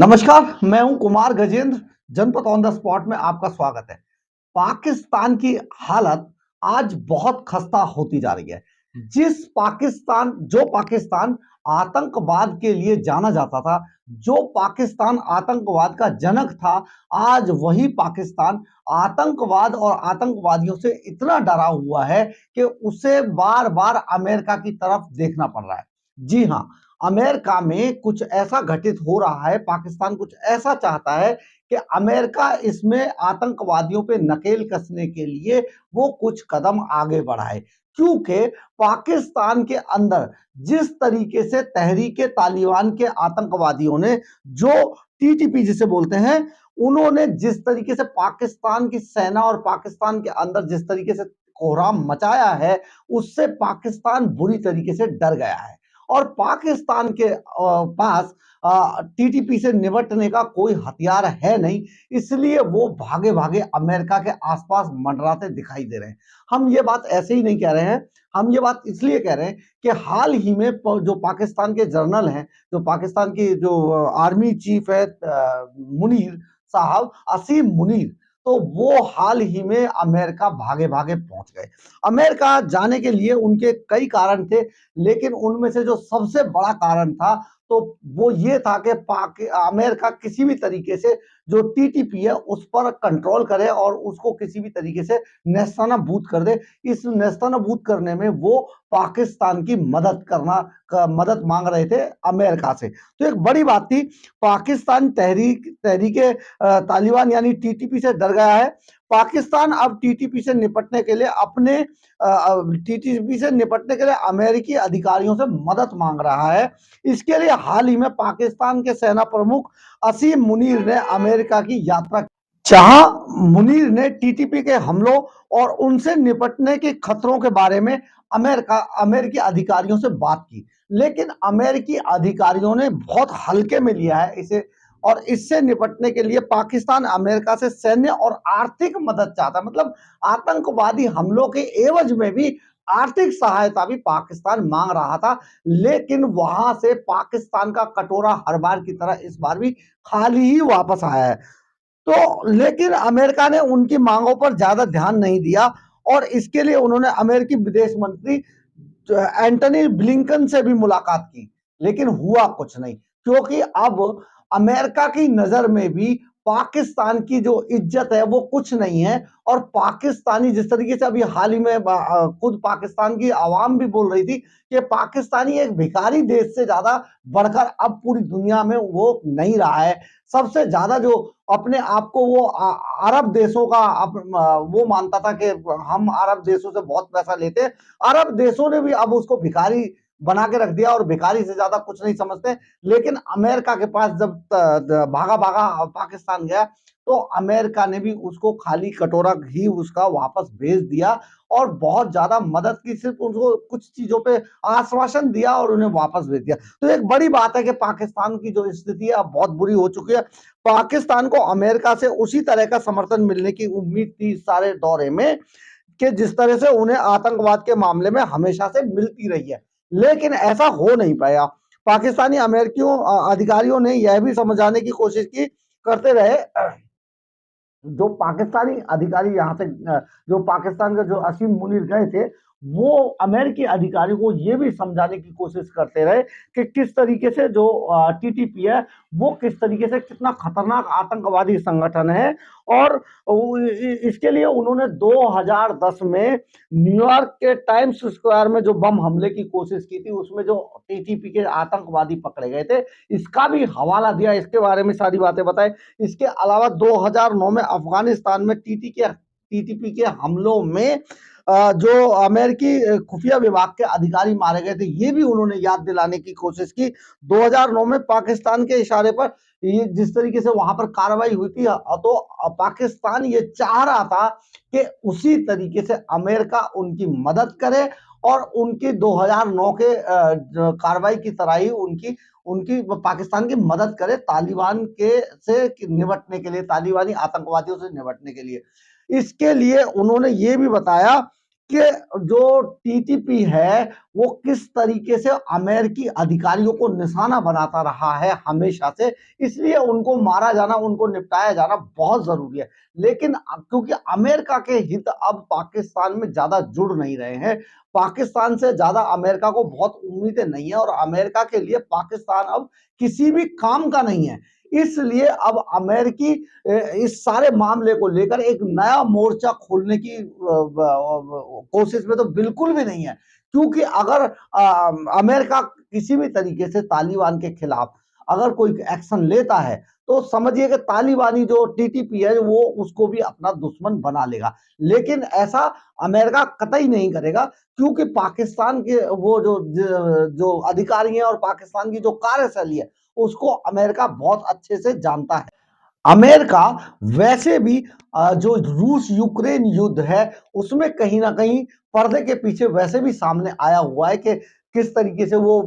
नमस्कार, मैं हूं कुमार गजेंद्र। जनपद ऑन द स्पॉट में आपका स्वागत है। पाकिस्तान की हालत आज बहुत खस्ता होती जा रही है। जो पाकिस्तान आतंकवाद के लिए जाना जाता था, जो पाकिस्तान आतंकवाद का जनक था, आज वही पाकिस्तान आतंकवाद और आतंकवादियों से इतना डरा हुआ है कि उसे बार-बार अमेरिका की तरफ देखना पड़ रहा है। जी हां, अमेरिका में कुछ ऐसा घटित हो रहा है, पाकिस्तान कुछ ऐसा चाहता है कि अमेरिका इसमें आतंकवादियों पे नकेल कसने के लिए वो कुछ कदम आगे बढ़ाए। क्योंकि पाकिस्तान के अंदर जिस तरीके से तहरीके तालिबान के आतंकवादियों ने, जो टीटीपी जिसे बोलते हैं, उन्होंने जिस तरीके से पाकिस्तान की सेना और पाकिस्तान के अंदर जिस तरीके से कोहराम मचाया है, उससे पाकिस्तान बुरी तरीके से डर गया है। और पाकिस्तान के पास टीटीपी से निपटने का कोई हथियार है नहीं, इसलिए वो भागे-भागे अमेरिका के आसपास मंडराते दिखाई दे रहे हैं। हम ये बात ऐसे ही नहीं कह रहे हैं, हम ये बात इसलिए कह रहे हैं कि हाल ही में जो पाकिस्तान के जनरल हैं, जो पाकिस्तान की जो आर्मी चीफ है मुनीर साहब, असीम मुनीर, तो वो हाल ही में अमेरिका भागे-भागे पहुंच गए। अमेरिका जाने के लिए उनके कई कारण थे, लेकिन उनमें से जो सबसे बड़ा कारण था, तो वो ये था कि अमेरिका किसी भी तरीके से जो टीटीपी है उस पर कंट्रोल करे और उसको किसी भी तरीके से नेस्तनाबूद कर दे। इस नेस्तनाबूद करने में वो पाकिस्तान की मदद मांग रहे थे अमेरिका से। तो एक बड़ी बात थी, पाकिस्तान तहरीके तालिबान यानी टीटीपी से डर गया है। पाकिस्तान अब टीटीपी से निपटने के लिए अमेरिकी अधिकारियों से मदद मांग रहा है। इसके लिए हाल ही में पाकिस्तान के सेना प्रमुख असीम मुनीर ने अमेरिका की यात्रा, जहां मुनीर ने टीटीपी के हमलों और उनसे निपटने के खतरों के बारे में अमेरिकी अधिकारियों से बात की। लेकिन अमेरिकी अधिकारियों ने बहुत हल्के में लिया है इसे, और इससे निपटने के लिए पाकिस्तान अमेरिका से सैन्य और आर्थिक मदद चाहता है। मतलब आतंकवादी हमलों के एवज में भी आर्थिक सहायता भी पाकिस्तान मांग रहा था, लेकिन वहां से पाकिस्तान का कटोरा हर बार की तरह इस बार भी खाली ही वापस आया है। तो लेकिन अमेरिका ने उनकी मांगों पर ज्यादा ध्यान नहीं दिया, और इसके लिए उन्होंने अमेरिकी विदेश मंत्री एंटनी ब्लिंकन से भी मुलाकात की, लेकिन हुआ कुछ नहीं। क्योंकि अब अमेरिका की नजर में भी पाकिस्तान की जो इज्जत है वो कुछ नहीं है, और पाकिस्तानी जिस तरीके से अभी हाल ही में खुद पाकिस्तान की आवाम भी बोल रही थी कि पाकिस्तानी एक भिखारी देश से ज्यादा बढ़कर अब पूरी दुनिया में वो नहीं रहा है। सबसे ज्यादा जो अपने आप को वो अरब देशों का वो मानता था कि हम अरब देशों से बहुत पैसा लेते हैं, अरब देशों ने भी अब उसको भिखारी बना के रख दिया और भिखारी से ज्यादा कुछ नहीं समझते। लेकिन अमेरिका के पास जब भागा भागा पाकिस्तान गया, तो अमेरिका ने भी उसको खाली कटोरा ही उसका वापस भेज दिया, और बहुत ज्यादा मदद की, सिर्फ उनको कुछ चीजों पे आश्वासन दिया और उन्हें वापस भेज दिया। तो एक बड़ी बात है कि पाकिस्तान की जो स्थिति है अब बहुत बुरी हो चुकी है। पाकिस्तान को अमेरिका से उसी तरह का समर्थन मिलने की उम्मीद थी इस सारे दौरे में, कि जिस तरह से उन्हें आतंकवाद के मामले में हमेशा से मिलती रही है, लेकिन ऐसा हो नहीं पाया। पाकिस्तानी अमेरिकियों अधिकारियों ने यह भी समझाने की कोशिश की, करते रहे, जो पाकिस्तानी अधिकारी यहाँ से जो पाकिस्तान के जो असीम मुनीर गए थे, वो अमेरिकी अधिकारियों को ये भी समझाने की कोशिश करते रहे कि किस तरीके से जो टीटीपी है वो किस तरीके से कितना खतरनाक आतंकवादी संगठन है। और इसके लिए उन्होंने 2010 में न्यूयॉर्क के टाइम्स स्क्वायर में जो बम हमले की कोशिश की थी, उसमें जो टीटीपी के आतंकवादी पकड़े गए थे, इसका भी हवाला दिया, इसके बारे में सारी बातें बताई। इसके अलावा 2009 में अफगानिस्तान में टीटीपी के हमलों में जो अमेरिकी खुफिया विभाग के अधिकारी मारे गए थे, ये भी उन्होंने याद दिलाने की कोशिश की। 2009 में पाकिस्तान के इशारे पर ये जिस तरीके से वहां पर कार्रवाई हुई थी, तो पाकिस्तान ये चाह रहा था कि उसी तरीके से अमेरिका उनकी मदद करे, और उनकी 2009 के कार्रवाई की तरह ही उनकी उनकी पाकिस्तान की मदद करे तालिबान के से निपटने के लिए, तालिबानी आतंकवादियों से निपटने के लिए। इसके लिए उन्होंने ये भी बताया कि जो टीटीपी है वो किस तरीके से अमेरिकी अधिकारियों को निशाना बनाता रहा है हमेशा से, इसलिए उनको मारा जाना, उनको निपटाया जाना बहुत जरूरी है। लेकिन क्योंकि अमेरिका के हित अब पाकिस्तान में ज्यादा जुड़ नहीं रहे हैं, पाकिस्तान से ज्यादा अमेरिका को बहुत उम्मीदें नहीं है और अमेरिका के लिए पाकिस्तान अब किसी भी काम का नहीं है, इसलिए अब अमेरिकी इस सारे मामले को लेकर एक नया मोर्चा खोलने की कोशिश में तो बिल्कुल भी नहीं है। क्योंकि अगर अमेरिका किसी भी तरीके से तालिबान के खिलाफ अगर कोई एक्शन लेता है तो समझिए कि तालिबानी जो टीटीपी है वो उसको भी अपना दुश्मन बना लेगा। लेकिन ऐसा अमेरिका कतई नहीं करेगा, क्योंकि पाकिस्तान के वो जो अधिकारी हैं और पाकिस्तान की जो कार्यशैली है उसको अमेरिका बहुत अच्छे से जानता है। अमेरिका वैसे भी जो रूस यूक्रेन युद्ध है उसमें कहीं ना कहीं पर्दे के पीछे वैसे भी सामने आया हुआ है कि किस तरीके से वो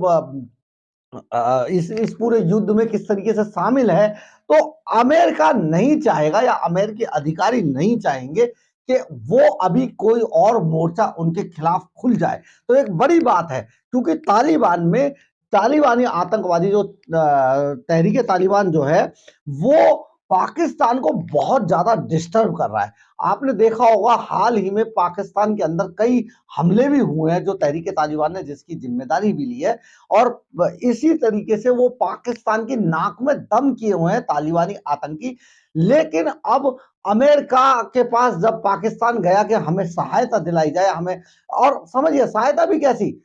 इस पूरे युद्ध में किस तरीके से शामिल है। तो अमेरिका नहीं चाहेगा या अमेरिकी अधिकारी नहीं चाहेंगे कि वो अभी कोई और मोर्चा उनके खिलाफ खुल जाए। तो एक बड़ी बात है, क्योंकि तालिबान में तालिबानी आतंकवादी जो तहरीके तालिबान जो है वो पाकिस्तान को बहुत ज्यादा डिस्टर्ब कर रहा है। आपने देखा होगा हाल ही में पाकिस्तान के अंदर कई हमले भी हुए हैं जो तहरीके तालिबान ने जिसकी जिम्मेदारी भी ली है, और इसी तरीके से वो पाकिस्तान की नाक में दम किए हुए हैं तालिबानी आतंकी। लेकिन अब अमेरिका के पास जब पाकिस्तान गया कि हमें सहायता दिलाई जाए, हमें, और समझिए सहायता भी कैसी,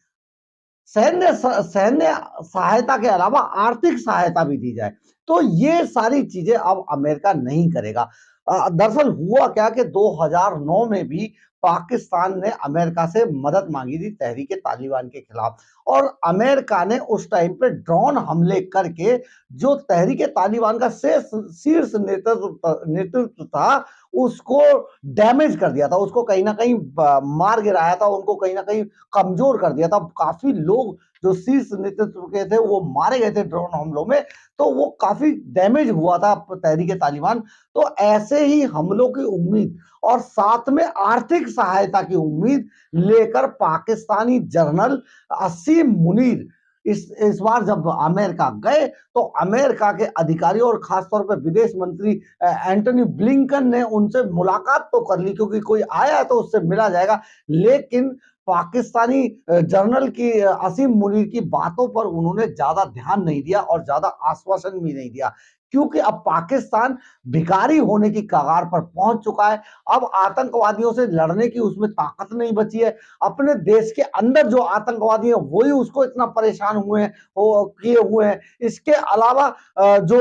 सैन्य सहायता के अलावा आर्थिक सहायता भी दी जाए, तो ये सारी चीजें अब अमेरिका नहीं करेगा। दरअसल हुआ क्या कि 2009 में भी पाकिस्तान ने अमेरिका से मदद मांगी थी तहरीके तालिबान के खिलाफ, और अमेरिका ने उस टाइम पे ड्रोन हमले करके जो तहरीके तालिबान का शीर्ष नेतृत्व था उसको डैमेज कर दिया था, उसको कहीं ना कहीं मार गिराया था, उनको कहीं ना कहीं कमजोर कर दिया था। काफी लोग जो शीर्ष नेतृत्व के थे वो मारे गए थे ड्रोन हमलों में, तो वो काफी डैमेज हुआ था तहरीके तालिबान। तो ऐसे ही हमलों की उम्मीद और साथ में आर्थिक सहायता की उम्मीद लेकर पाकिस्तानी जनरल असीम मुनीर इस बार जब अमेरिका गए तो अमेरिका के अधिकारियों और खासतौर पर विदेश मंत्री एंटनी ब्लिंकन ने उनसे मुलाकात तो कर ली, क्योंकि कोई आया तो उससे मिला जाएगा, लेकिन पाकिस्तानी जनरल की असीम मुनीर की बातों पर उन्होंने ज्यादा ध्यान नहीं दिया और ज्यादा आश्वासन भी नहीं दिया, क्योंकि अब पाकिस्तान भिखारी होने की कगार पर पहुंच चुका है। अब आतंकवादियों से लड़ने की उसमें ताकत नहीं बची है। अपने देश के अंदर जो आतंकवादी है वही उसको इतना परेशान हुए हैं, किए हुए हैं। इसके अलावा जो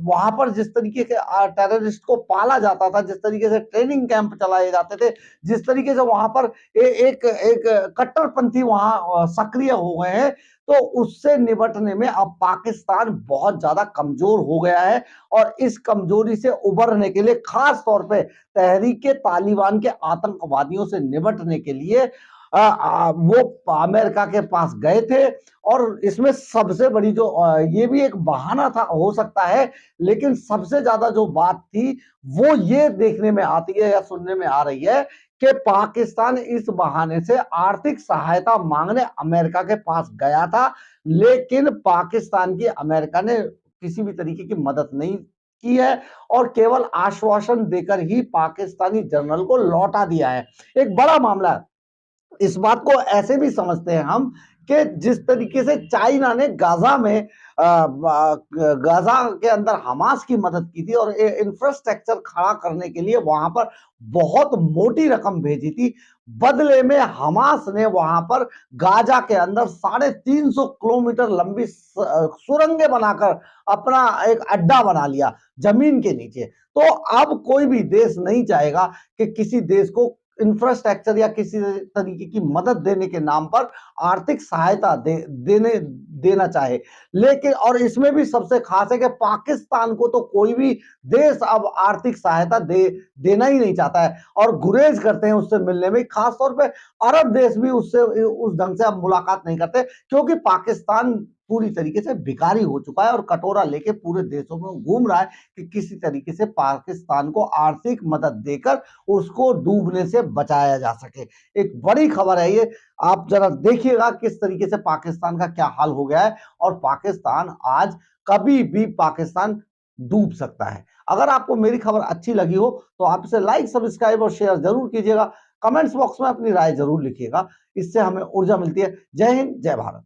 वहां पर जिस तरीके के टेररिस्ट को पाला जाता था, जिस तरीके से ट्रेनिंग कैंप चलाए जाते थे, जिस तरीके से वहां पर एक एक कट्टरपंथी वहां सक्रिय हो गए हैं, तो उससे निपटने में अब पाकिस्तान बहुत ज्यादा कमजोर हो गया है। और इस कमजोरी से उबरने के लिए खास तौर पे तहरीके तालिबान के आतंकवादियों से निपटने के लिए वो अमेरिका के पास गए थे। और इसमें सबसे बड़ी जो ये भी एक बहाना था हो सकता है, लेकिन सबसे ज्यादा जो बात थी वो ये देखने में आती है या सुनने में आ रही है कि पाकिस्तान इस बहाने से आर्थिक सहायता मांगने अमेरिका के पास गया था, लेकिन पाकिस्तान की अमेरिका ने किसी भी तरीके की मदद नहीं की है और केवल आश्वासन देकर ही पाकिस्तानी जनरल को लौटा दिया है। एक बड़ा मामला है। इस बात को ऐसे भी समझते हैं हम कि जिस तरीके से चाइना ने गाजा में गाजा के अंदर हमास की मदद की थी और इंफ्रास्ट्रक्चर खड़ा करने के लिए वहां पर बहुत मोटी रकम भेजी थी, बदले में हमास ने वहां पर गाजा के अंदर 350 किलोमीटर लंबी सुरंगें बनाकर अपना एक अड्डा बना लिया जमीन के नीचे। तो अब कोई भी देश नहीं चाहेगा कि किसी देश को इंफ्रास्ट्रक्चर या किसी तरीके की मदद देने के नाम पर आर्थिक सहायता देना चाहे। लेकिन और इसमें भी सबसे खास है कि पाकिस्तान को तो कोई भी देश अब आर्थिक सहायता देना ही नहीं चाहता है और गुरेज करते हैं उससे मिलने में। खासतौर पे अरब देश भी उससे उस ढंग से अब मुलाकात नहीं करते, क्योंकि पाकिस्तान पूरी तरीके से भिखारी हो चुका है और कटोरा लेके पूरे देशों में घूम रहा है कि किसी तरीके से पाकिस्तान को आर्थिक मदद देकर उसको डूबने से बचाया जा सके। एक बड़ी खबर है ये, आप जरा देखिएगा किस तरीके से पाकिस्तान का क्या हाल हो गया है और पाकिस्तान आज कभी भी पाकिस्तान डूब सकता है। अगर आपको मेरी खबर अच्छी लगी हो तो आप इसे लाइक, सब्सक्राइब और शेयर जरूर कीजिएगा। कमेंट्स बॉक्स में अपनी राय जरूर लिखिएगा, इससे हमें ऊर्जा मिलती है। जय हिंद, जय भारत।